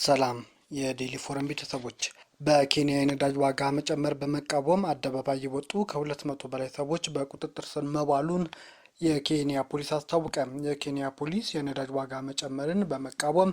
ሰላም የዴሊ ፎረም ቤተሰቦች፣ በኬንያ የነዳጅ ዋጋ መጨመር በመቃወም አደባባይ የወጡ ከ200 በላይ ሰዎች በቁጥጥር ስር መዋሉን የኬንያ ፖሊስ አስታወቀ። የኬንያ ፖሊስ የነዳጅ ዋጋ መጨመርን በመቃወም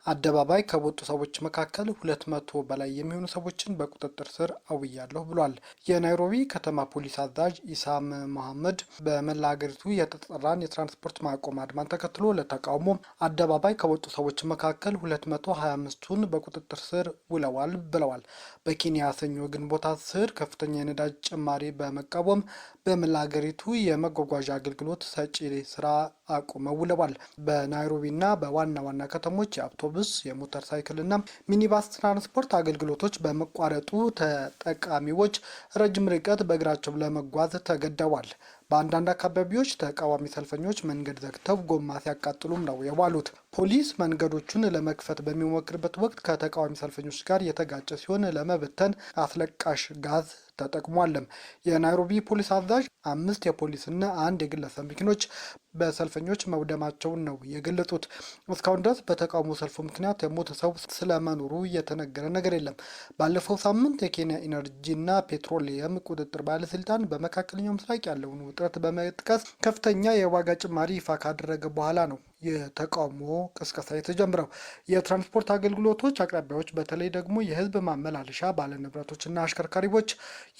አደባባይ ከወጡ ሰዎች መካከል 200 በላይ የሚሆኑ ሰዎችን በቁጥጥር ስር አውያለሁ ብሏል። የናይሮቢ ከተማ ፖሊስ አዛዥ ኢሳም መሐመድ በመላ ሀገሪቱ የተጠራን የትራንስፖርት ማቆም አድማን ተከትሎ ለተቃውሞ አደባባይ ከወጡ ሰዎች መካከል 225ቱን በቁጥጥር ስር ውለዋል ብለዋል። በኬንያ ሰኞ ግንቦት 10 ከፍተኛ የነዳጅ ጭማሪ በመቃወም በመላ ሀገሪቱ የመጓጓዣ አገልግሎት ሰጪ ስራ አቁመው ውለዋል። በናይሮቢና በዋና ዋና ከተሞች የአውቶቡስ የሞተር ሳይክልና ሚኒባስ ትራንስፖርት አገልግሎቶች በመቋረጡ ተጠቃሚዎች ረጅም ርቀት በእግራቸው ለመጓዝ ተገደዋል። በአንዳንድ አካባቢዎች ተቃዋሚ ሰልፈኞች መንገድ ዘግተው ጎማ ሲያቃጥሉም ነው የዋሉት። ፖሊስ መንገዶቹን ለመክፈት በሚሞክርበት ወቅት ከተቃዋሚ ሰልፈኞች ጋር የተጋጨ ሲሆን ለመበተን አስለቃሽ ጋዝ ተጠቅሟልም። የናይሮቢ ፖሊስ አዛዥ 5 የፖሊስና 1 የግለሰብ መኪኖች በሰልፈኞች መውደማቸውን ነው የገለጹት። እስካሁን ድረስ በተቃውሞ ሰልፉ ምክንያት የሞተ ሰው ስለመኖሩ የተነገረ ነገር የለም። ባለፈው ሳምንት የኬንያ ኢነርጂና ፔትሮሊየም ቁጥጥር ባለስልጣን በመካከለኛው ምስራቅ ያለውን ውጥረት በመጥቀስ ከፍተኛ የዋጋ ጭማሪ ይፋ ካደረገ በኋላ ነው የተቃውሞ ቅስቀሳ የተጀመረው። የትራንስፖርት አገልግሎቶች አቅራቢያዎች በተለይ ደግሞ የህዝብ ማመላለሻ ባለንብረቶችና አሽከርካሪዎች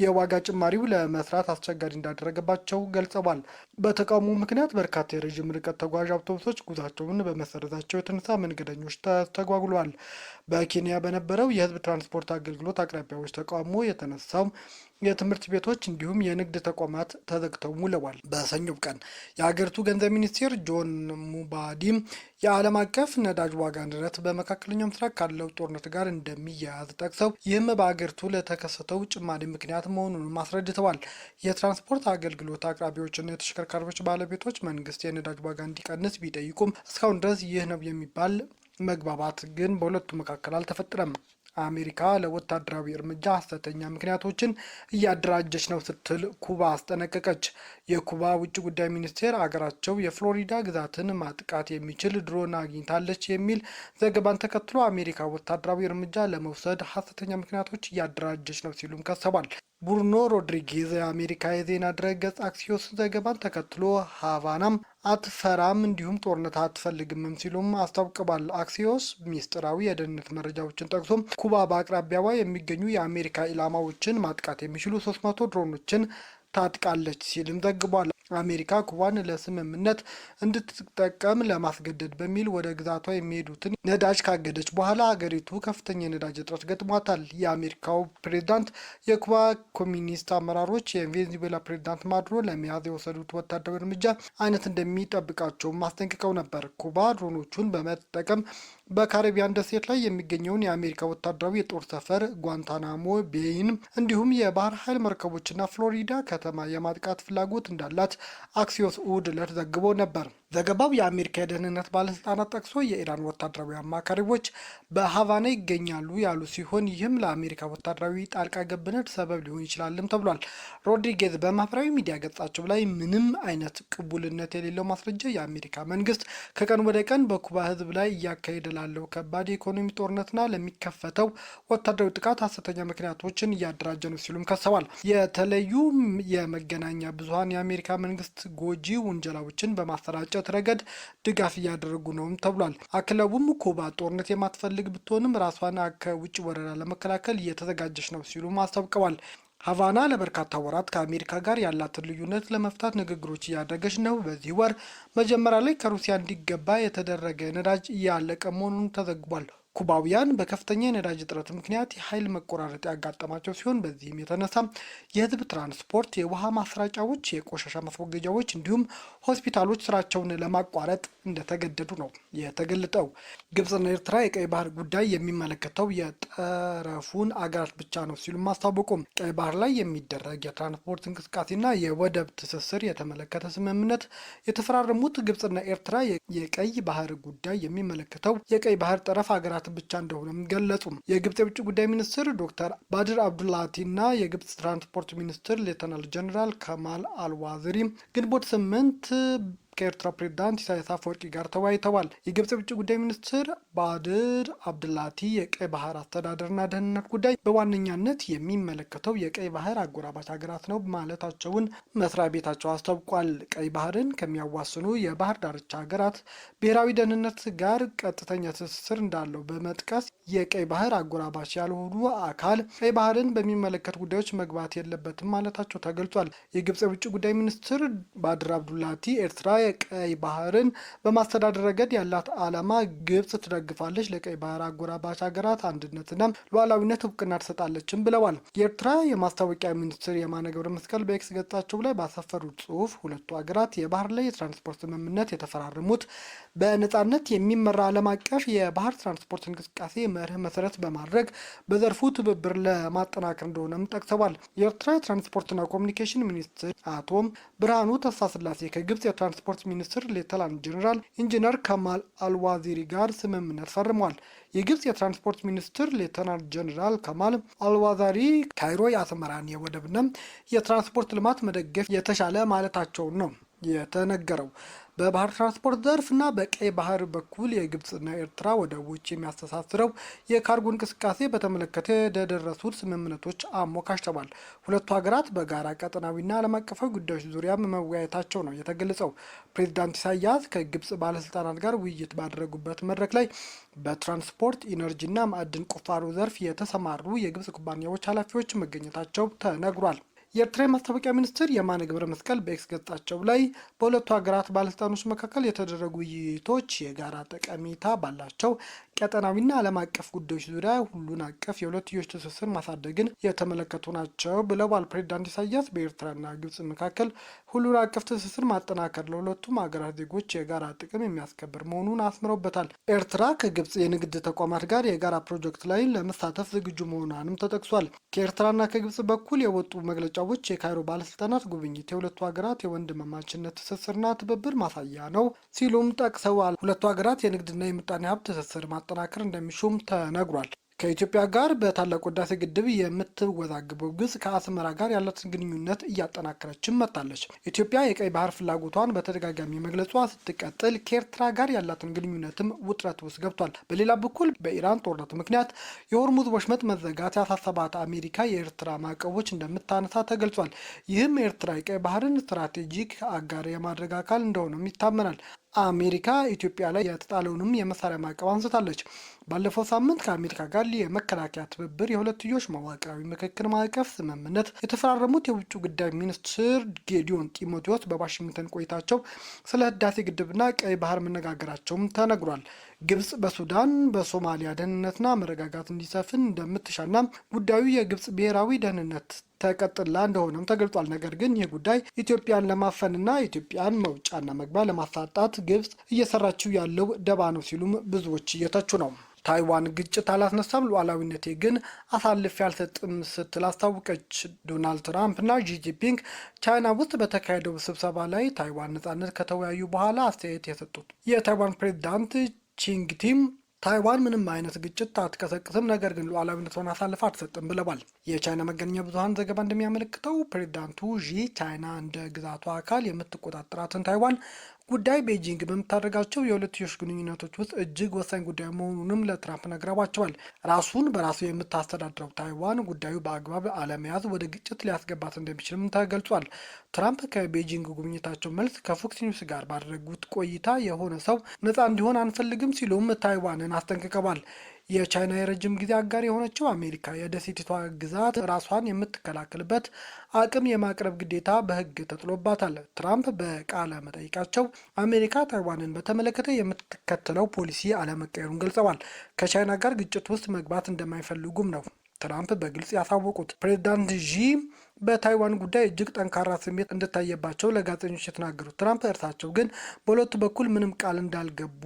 የዋጋ ጭማሪው ለመስራት አስቸጋሪ እንዳደረገባቸው ገልጸዋል። በተቃውሞ ምክንያት በርካታ የረዥም ርቀት ተጓዥ አውቶቡሶች ጉዟቸውን በመሰረዛቸው የተነሳ መንገደኞች ተስተጓጉለዋል። በኬንያ በነበረው የህዝብ ትራንስፖርት አገልግሎት አቅራቢያዎች ተቃውሞ የተነሳው የትምህርት ቤቶች እንዲሁም የንግድ ተቋማት ተዘግተው ውለዋል። በሰኞው ቀን የሀገሪቱ ገንዘብ ሚኒስቴር ጆን ሙባዲም የዓለም አቀፍ ነዳጅ ዋጋ ንረት በመካከለኛው ምስራቅ ካለው ጦርነት ጋር እንደሚያያዝ ጠቅሰው ይህም በሀገሪቱ ለተከሰተው ጭማሪ ምክንያት መሆኑንም አስረድተዋል። የትራንስፖርት አገልግሎት አቅራቢዎችና የተሽከርካሪዎች ባለቤቶች መንግስት የነዳጅ ዋጋ እንዲቀንስ ቢጠይቁም እስካሁን ድረስ ይህ ነው የሚባል መግባባት ግን በሁለቱ መካከል አልተፈጠረም። አሜሪካ ለወታደራዊ እርምጃ ሐሰተኛ ምክንያቶችን እያደራጀች ነው ስትል ኩባ አስጠነቀቀች። የኩባ ውጭ ጉዳይ ሚኒስቴር አገራቸው የፍሎሪዳ ግዛትን ማጥቃት የሚችል ድሮን አግኝታለች የሚል ዘገባን ተከትሎ አሜሪካ ወታደራዊ እርምጃ ለመውሰድ ሐሰተኛ ምክንያቶች እያደራጀች ነው ሲሉም ከሰዋል። ቡርኖ ሮድሪጌዝ የአሜሪካ የዜና ድረገጽ አክሲዮስ ዘገባን ተከትሎ ሃቫናም አትፈራም እንዲሁም ጦርነት አትፈልግምም ሲሉም አስታውቀዋል። አክሲዮስ ሚስጥራዊ የደህንነት መረጃዎችን ጠቅሶም ኩባ በአቅራቢያዋ የሚገኙ የአሜሪካ ኢላማዎችን ማጥቃት የሚችሉ 300 ድሮኖችን ታጥቃለች ሲልም ዘግቧል። አሜሪካ ኩባን ለስምምነት እንድትጠቀም ለማስገደድ በሚል ወደ ግዛቷ የሚሄዱትን ነዳጅ ካገደች በኋላ ሀገሪቱ ከፍተኛ የነዳጅ እጥረት ገጥሟታል። የአሜሪካው ፕሬዝዳንት የኩባ ኮሚኒስት አመራሮች የቬኔዙዌላ ፕሬዝዳንት ማዱሮ ለመያዝ የወሰዱት ወታደራዊ እርምጃ አይነት እንደሚጠብቃቸውም አስጠንቅቀው ነበር። ኩባ ድሮኖቹን በመጠቀም በካሪቢያን ደሴት ላይ የሚገኘውን የአሜሪካ ወታደራዊ የጦር ሰፈር ጓንታናሞ ቤይን እንዲሁም የባህር ኃይል መርከቦችና ፍሎሪዳ ከተማ የማጥቃት ፍላጎት እንዳላት አክሲዮስ እሁድ ዕለት ዘግቦ ነበር። ዘገባው የአሜሪካ የደህንነት ባለስልጣናት ጠቅሶ የኢራን ወታደራዊ አማካሪዎች በሀቫና ይገኛሉ ያሉ ሲሆን ይህም ለአሜሪካ ወታደራዊ ጣልቃ ገብነት ሰበብ ሊሆን ይችላልም ተብሏል። ሮድሪጌዝ በማህበራዊ ሚዲያ ገጻቸው ላይ ምንም አይነት ቅቡልነት የሌለው ማስረጃ የአሜሪካ መንግስት ከቀን ወደ ቀን በኩባ ህዝብ ላይ እያካሄደ ላለው ከባድ የኢኮኖሚ ጦርነትና ለሚከፈተው ወታደራዊ ጥቃት ሐሰተኛ ምክንያቶችን እያደራጀ ነው ሲሉም ከሰዋል። የተለዩ የመገናኛ ብዙኃን የአሜሪካ መንግስት ጎጂ ውንጀላዎችን በማሰራጨት ረገድ ድጋፍ እያደረጉ ነውም ተብሏል። አክለቡም ኩባ ጦርነት የማትፈልግ ብትሆንም ራሷን ከውጭ ወረራ ለመከላከል እየተዘጋጀች ነው ሲሉም አስታውቀዋል። ሀቫና ለበርካታ ወራት ከአሜሪካ ጋር ያላትን ልዩነት ለመፍታት ንግግሮች እያደረገች ነው። በዚህ ወር መጀመሪያ ላይ ከሩሲያ እንዲገባ የተደረገ ነዳጅ እያለቀ መሆኑን ተዘግቧል። ኩባውያን በከፍተኛ የነዳጅ እጥረት ምክንያት የኃይል መቆራረጥ ያጋጠማቸው ሲሆን በዚህም የተነሳ የህዝብ ትራንስፖርት፣ የውሃ ማሰራጫዎች፣ የቆሻሻ ማስወገጃዎች እንዲሁም ሆስፒታሎች ስራቸውን ለማቋረጥ እንደተገደዱ ነው የተገለጠው። ግብጽና ኤርትራ የቀይ ባህር ጉዳይ የሚመለከተው የጠረፉን አገራት ብቻ ነው ሲሉም አስታወቁም። ቀይ ባህር ላይ የሚደረግ የትራንስፖርት እንቅስቃሴና የወደብ ትስስር የተመለከተ ስምምነት የተፈራረሙት ግብጽና ኤርትራ የቀይ ባህር ጉዳይ የሚመለከተው የቀይ ባህር ጠረፍ ሀገራት ብቻ እንደሆነም ገለጹ። የግብጽ የውጭ ጉዳይ ሚኒስትር ዶክተር ባድር አብዱላቲ እና የግብጽ ትራንስፖርት ሚኒስትር ሌተናል ጀነራል ከማል አልዋዝሪ ግንቦት 8 ከኤርትራ ፕሬዝዳንት ኢሳያስ አፈወርቂ ጋር ተወያይተዋል። የግብጽ ውጭ ጉዳይ ሚኒስትር ባድር አብድላቲ የቀይ ባህር አስተዳደርና ደህንነት ጉዳይ በዋነኛነት የሚመለከተው የቀይ ባህር አጎራባች ሀገራት ነው ማለታቸውን መስሪያ ቤታቸው አስታውቋል። ቀይ ባህርን ከሚያዋስኑ የባህር ዳርቻ ሀገራት ብሔራዊ ደህንነት ጋር ቀጥተኛ ትስስር እንዳለው በመጥቀስ የቀይ ባህር አጎራባች ያልሆኑ አካል ቀይ ባህርን በሚመለከት ጉዳዮች መግባት የለበትም ማለታቸው ተገልጿል። የግብጽ የውጭ ጉዳይ ሚኒስትር ባድር አብዱላቲ ኤርትራ የቀይ ባህርን በማስተዳደር ረገድ ያላት ዓላማ ግብጽ ትደግፋለች፣ ለቀይ ባህር አጎራባች ሀገራት አንድነትና ሉዓላዊነት እውቅና ትሰጣለችም ብለዋል። የኤርትራ የማስታወቂያ ሚኒስትር የማነ ገብረ መስቀል በኤክስ ገጻቸው ላይ ባሰፈሩት ጽሑፍ ሁለቱ ሀገራት የባህር ላይ የትራንስፖርት ስምምነት የተፈራረሙት በነጻነት የሚመራ ዓለም አቀፍ የባህር ትራንስፖርት እንቅስቃሴ መርህ መሰረት በማድረግ በዘርፉ ትብብር ለማጠናከር እንደሆነም ጠቅሰዋል። የኤርትራ የትራንስፖርትና ኮሚኒኬሽን ሚኒስትር አቶ ብርሃኑ ተስፋስላሴ ከግብጽ የትራንስፖርት ሚኒስትር ሌተናንት ጄኔራል ኢንጂነር ከማል አልዋዚሪ ጋር ስምምነት ፈርመዋል። የግብጽ የትራንስፖርት ሚኒስትር ሌተናንት ጄኔራል ከማል አልዋዛሪ ካይሮ የአስመራን የወደብና የትራንስፖርት ልማት መደገፍ የተሻለ ማለታቸውን ነው የተነገረው። በባህር ትራንስፖርት ዘርፍ እና በቀይ ባህር በኩል የግብጽና ኤርትራ ወደቦች የሚያስተሳስረው የካርጎ እንቅስቃሴ በተመለከተ የደረሱት ስምምነቶች አሞካሽተዋል። ሁለቱ ሀገራት በጋራ ቀጠናዊና ዓለም አቀፋዊ ጉዳዮች ዙሪያ መወያየታቸው ነው የተገለጸው። ፕሬዚዳንት ኢሳያስ ከግብጽ ባለስልጣናት ጋር ውይይት ባደረጉበት መድረክ ላይ በትራንስፖርት ኢነርጂና ማዕድን ቁፋሮ ዘርፍ የተሰማሩ የግብጽ ኩባንያዎች ኃላፊዎች መገኘታቸው ተነግሯል። የኤርትራ የማስታወቂያ ሚኒስትር የማነ ገብረ መስቀል በኤክስ ገጻቸው ላይ በሁለቱ ሀገራት ባለስልጣኖች መካከል የተደረጉ ውይይቶች የጋራ ጠቀሜታ ባላቸው ቀጠናዊና ዓለም አቀፍ ጉዳዮች ዙሪያ ሁሉን አቀፍ የሁለትዮሽ ትስስር ማሳደግን የተመለከቱ ናቸው ብለዋል። ፕሬዚዳንት ኢሳያስ በኤርትራና ግብጽ መካከል ሁሉን አቀፍ ትስስር ማጠናከር ለሁለቱም ሀገራት ዜጎች የጋራ ጥቅም የሚያስከብር መሆኑን አስምረውበታል። ኤርትራ ከግብጽ የንግድ ተቋማት ጋር የጋራ ፕሮጀክት ላይ ለመሳተፍ ዝግጁ መሆኗንም ተጠቅሷል። ከኤርትራና ከግብጽ በኩል የወጡ መግለጫዎች የካይሮ ባለስልጣናት ጉብኝት የሁለቱ ሀገራት የወንድማማችነት ትስስርና ትብብር ማሳያ ነው ሲሉም ጠቅሰዋል። ሁለቱ ሀገራት የንግድና የምጣኔ ሀብት ትስስር ማጠናከር እንደሚሹም ተነግሯል። ከኢትዮጵያ ጋር በታላቁ ህዳሴ ግድብ የምትወዛግበው ግብጽ ከአስመራ ጋር ያላትን ግንኙነት እያጠናከረችም መጥታለች። ኢትዮጵያ የቀይ ባህር ፍላጎቷን በተደጋጋሚ መግለጿ ስትቀጥል ከኤርትራ ጋር ያላትን ግንኙነትም ውጥረት ውስጥ ገብቷል። በሌላ በኩል በኢራን ጦርነት ምክንያት የሆርሙዝ ወሽመጥ መዘጋት ያሳሰባት አሜሪካ የኤርትራ ማዕቀቦች እንደምታነሳ ተገልጿል። ይህም ኤርትራ የቀይ ባህርን ስትራቴጂክ አጋር የማድረግ አካል እንደሆነም ይታመናል። አሜሪካ ኢትዮጵያ ላይ የተጣለውንም የመሳሪያ ማዕቀብ አንስታለች። ባለፈው ሳምንት ከአሜሪካ ጋር የመከላከያ ትብብር የሁለትዮሽ መዋቅራዊ ምክክር ማዕቀፍ ስምምነት የተፈራረሙት የውጭ ጉዳይ ሚኒስትር ጌዲዮን ጢሞቴዎስ በዋሽንግተን ቆይታቸው ስለ ህዳሴ ግድብና ቀይ ባህር መነጋገራቸውም ተነግሯል። ግብጽ በሱዳን በሶማሊያ ደህንነትና መረጋጋት እንዲሰፍን እንደምትሻና ጉዳዩ የግብጽ ብሔራዊ ደህንነት ተቀጥላ እንደሆነም ተገልጿል። ነገር ግን ይህ ጉዳይ ኢትዮጵያን ለማፈንና ኢትዮጵያን መውጫና መግቢያ ለማሳጣት ግብጽ እየሰራችው ያለው ደባ ነው ሲሉም ብዙዎች እየተቹ ነው። ታይዋን ግጭት አላስነሳም፣ ሉዓላዊነቴ ግን አሳልፌ አልሰጥም ስትል አስታወቀች። ዶናልድ ትራምፕ እና ሺ ጂንፒንግ ቻይና ውስጥ በተካሄደው ስብሰባ ላይ ታይዋን ነጻነት ከተወያዩ በኋላ አስተያየት የሰጡት የታይዋን ፕሬዚዳንት ቺንግቲም ታይዋን ምንም አይነት ግጭት አትቀሰቅስም፣ ነገር ግን ሉዓላዊነቷን አሳልፋ አትሰጥም ብለዋል። የቻይና መገናኛ ብዙኃን ዘገባ እንደሚያመለክተው ፕሬዚዳንቱ ዢ ቻይና እንደ ግዛቷ አካል የምትቆጣጠራትን ታይዋን ጉዳይ ቤጂንግ በምታደርጋቸው የሁለትዮሽ ግንኙነቶች ውስጥ እጅግ ወሳኝ ጉዳይ መሆኑንም ለትራምፕ ነግረዋቸዋል። ራሱን በራሱ የምታስተዳድረው ታይዋን ጉዳዩ በአግባብ አለመያዝ ወደ ግጭት ሊያስገባት እንደሚችልም ተገልጿል። ትራምፕ ከቤጂንግ ጉብኝታቸው መልስ ከፎክስ ኒውስ ጋር ባደረጉት ቆይታ የሆነ ሰው ነፃ እንዲሆን አንፈልግም ሲሉም ታይዋንን አስጠንቅቀዋል። የቻይና የረጅም ጊዜ አጋር የሆነችው አሜሪካ የደሴቲቷ ግዛት ራሷን የምትከላከልበት አቅም የማቅረብ ግዴታ በሕግ ተጥሎባታል። ትራምፕ በቃለ መጠይቃቸው አሜሪካ ታይዋንን በተመለከተ የምትከተለው ፖሊሲ አለመቀየሩን ገልጸዋል። ከቻይና ጋር ግጭት ውስጥ መግባት እንደማይፈልጉም ነው ትራምፕ በግልጽ ያሳወቁት። ፕሬዚዳንት ዢ በታይዋን ጉዳይ እጅግ ጠንካራ ስሜት እንደታየባቸው ለጋዜጠኞች የተናገሩት ትራምፕ እርሳቸው ግን በሁለቱ በኩል ምንም ቃል እንዳልገቡ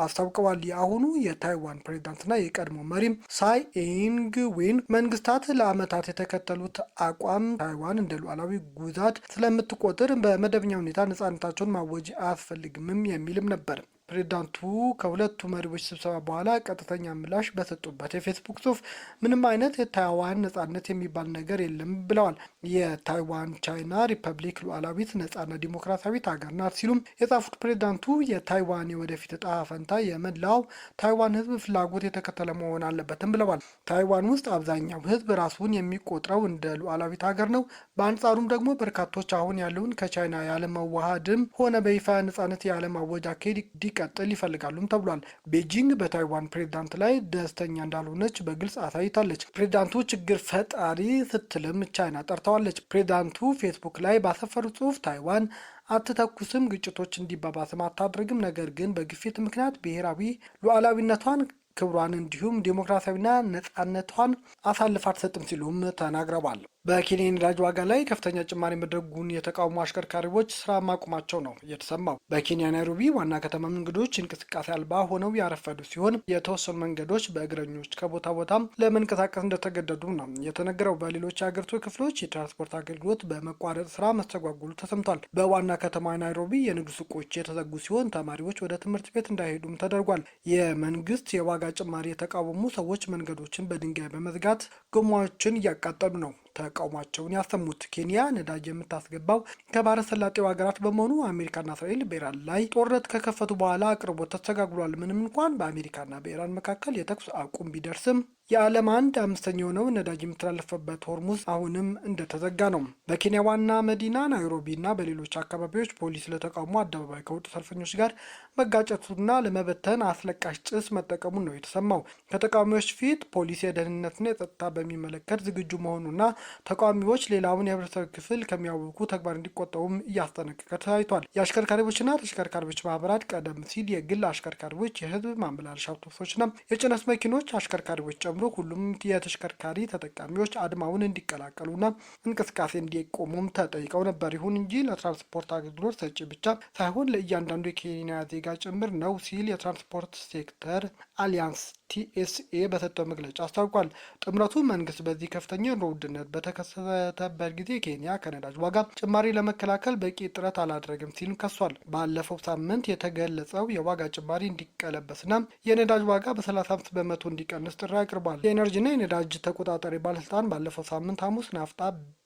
አስታውቀዋል። የአሁኑ የታይዋን ፕሬዚዳንትና የቀድሞ መሪም ሳይ ኢንግ ዌን መንግስታት ለዓመታት የተከተሉት አቋም ታይዋን እንደ ሉዓላዊ ግዛት ስለምትቆጥር በመደበኛ ሁኔታ ነጻነታቸውን ማወጅ አያስፈልግምም የሚልም ነበር። ፕሬዚዳንቱ ከሁለቱ መሪዎች ስብሰባ በኋላ ቀጥተኛ ምላሽ በሰጡበት የፌስቡክ ጽሑፍ ምንም አይነት የታይዋን ነጻነት የሚባል ነገር የለም ብለዋል። የታይዋን ቻይና ሪፐብሊክ ሉዓላዊት ነጻና ዲሞክራሲያዊት ሀገር ናት ሲሉም የጻፉት ፕሬዚዳንቱ የታይዋን የወደፊት እጣ ፈንታ የመላው ታይዋን ሕዝብ ፍላጎት የተከተለ መሆን አለበትም ብለዋል። ታይዋን ውስጥ አብዛኛው ሕዝብ ራሱን የሚቆጥረው እንደ ሉዓላዊት ሀገር ነው። በአንጻሩም ደግሞ በርካቶች አሁን ያለውን ከቻይና ያለመዋሃድም ሆነ በይፋ ነጻነት ያለማወጅ አካሄድ እንዲቀጥል ይፈልጋሉም ተብሏል። ቤጂንግ በታይዋን ፕሬዚዳንት ላይ ደስተኛ እንዳልሆነች በግልጽ አሳይታለች። ፕሬዚዳንቱ ችግር ፈጣሪ ስትልም ቻይና ጠርተዋለች። ፕሬዚዳንቱ ፌስቡክ ላይ ባሰፈሩት ጽሑፍ ታይዋን አትተኩስም፣ ግጭቶች እንዲባባስም አታድርግም፣ ነገር ግን በግፊት ምክንያት ብሔራዊ ሉዓላዊነቷን ክብሯን እንዲሁም ዲሞክራሲያዊና ነጻነቷን አሳልፋ አትሰጥም ሲሉም ተናግረዋል። በኬንያ የነዳጅ ዋጋ ላይ ከፍተኛ ጭማሪ መድረጉን የተቃውሞ አሽከርካሪዎች ስራ ማቆማቸው ነው የተሰማው። በኬንያ ናይሮቢ ዋና ከተማ መንገዶች እንቅስቃሴ አልባ ሆነው ያረፈዱ ሲሆን የተወሰኑ መንገዶች በእግረኞች ከቦታ ቦታም ለመንቀሳቀስ እንደተገደዱ ነው የተነገረው። በሌሎች የሀገሪቱ ክፍሎች የትራንስፖርት አገልግሎት በመቋረጥ ስራ መስተጓጉሉ ተሰምቷል። በዋና ከተማ ናይሮቢ የንግድ ሱቆች የተዘጉ ሲሆን ተማሪዎች ወደ ትምህርት ቤት እንዳይሄዱም ተደርጓል። የመንግስት የዋጋ ጭማሪ የተቃወሙ ሰዎች መንገዶችን በድንጋይ በመዝጋት ጎማዎችን እያቃጠሉ ነው ተቃውሟቸውን ያሰሙት። ኬንያ ነዳጅ የምታስገባው ከባህረ ሰላጤው ሀገራት በመሆኑ አሜሪካና እስራኤል በኢራን ላይ ጦርነት ከከፈቱ በኋላ አቅርቦት ተስተጓጉሏል። ምንም እንኳን በአሜሪካና በኢራን መካከል የተኩስ አቁም ቢደርስም የዓለም 1/5 የሆነው ነዳጅ የሚተላለፍበት ሆርሙዝ አሁንም እንደተዘጋ ነው። በኬንያ ዋና መዲና ናይሮቢ እና በሌሎች አካባቢዎች ፖሊስ ለተቃውሞ አደባባይ ከወጡ ሰልፈኞች ጋር መጋጨቱና ለመበተን አስለቃሽ ጭስ መጠቀሙን ነው የተሰማው። ከተቃዋሚዎች ፊት ፖሊስ የደህንነትና የጸጥታ በሚመለከት ዝግጁ መሆኑና ተቃዋሚዎች ሌላውን የህብረተሰብ ክፍል ከሚያውኩ ተግባር እንዲቆጠቡም እያስጠነቀቀ ታይቷል። የአሽከርካሪዎችና ተሽከርካሪዎች ማህበራት ቀደም ሲል የግል አሽከርካሪዎች፣ የህዝብ ማመላለሻ አውቶቡሶችና የጭነት መኪኖች አሽከርካሪዎች ጨምሮ ሁሉም የተሽከርካሪ ተጠቃሚዎች አድማውን እንዲቀላቀሉና እንቅስቃሴ እንዲቆሙም ተጠይቀው ነበር። ይሁን እንጂ ለትራንስፖርት አገልግሎት ሰጪ ብቻ ሳይሆን ለእያንዳንዱ የኬንያ ዜጋ ጭምር ነው ሲል የትራንስፖርት ሴክተር አሊያንስ ቲኤስኤ በሰጠው መግለጫ አስታውቋል። ጥምረቱ መንግስት በዚህ ከፍተኛ ኑሮ ውድነት በተከሰተበት ጊዜ ኬንያ ከነዳጅ ዋጋ ጭማሪ ለመከላከል በቂ ጥረት አላደረግም ሲል ከሷል። ባለፈው ሳምንት የተገለጸው የዋጋ ጭማሪ እንዲቀለበስና የነዳጅ ዋጋ በ35 በመቶ እንዲቀንስ ጥሪ አቅርቧል። የኤነርጂና የነዳጅ ተቆጣጣሪ ባለስልጣን ባለፈው ሳምንት ሐሙስ ናፍጣ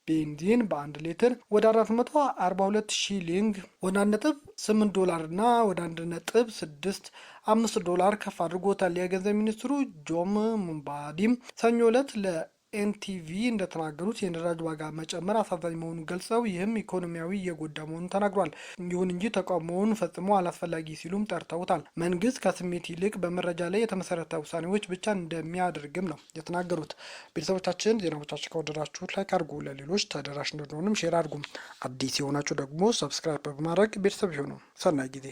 ቤንዚን በ1 ሊትር ወደ 442 ሺሊንግ ወደ $1.8 እና ወደ $1.65 ዶላር ከፍ አድርጎታል። የገንዘብ ሚኒስትሩ ጆም ሙምባዲም ሰኞ ዕለት ለኤንቲቪ እንደተናገሩት የነዳጅ ዋጋ መጨመር አሳዛኝ መሆኑን ገልጸው ይህም ኢኮኖሚያዊ እየጎዳ መሆኑን ተናግሯል። ይሁን እንጂ ተቃውሞውን ፈጽሞ አላስፈላጊ ሲሉም ጠርተውታል። መንግስት ከስሜት ይልቅ በመረጃ ላይ የተመሰረተ ውሳኔዎች ብቻ እንደሚያደርግም ነው የተናገሩት። ቤተሰቦቻችን ዜናዎቻችን ከወደዳችሁት ላይክ አድርጉ፣ ለሌሎች ተደራሽ እንደሆኑም ሼር አድርጉም። አዲስ የሆናችሁ ደግሞ ሰብስክራይብ በማድረግ ቤተሰብ ይሁኑ። ሰናይ ጊዜ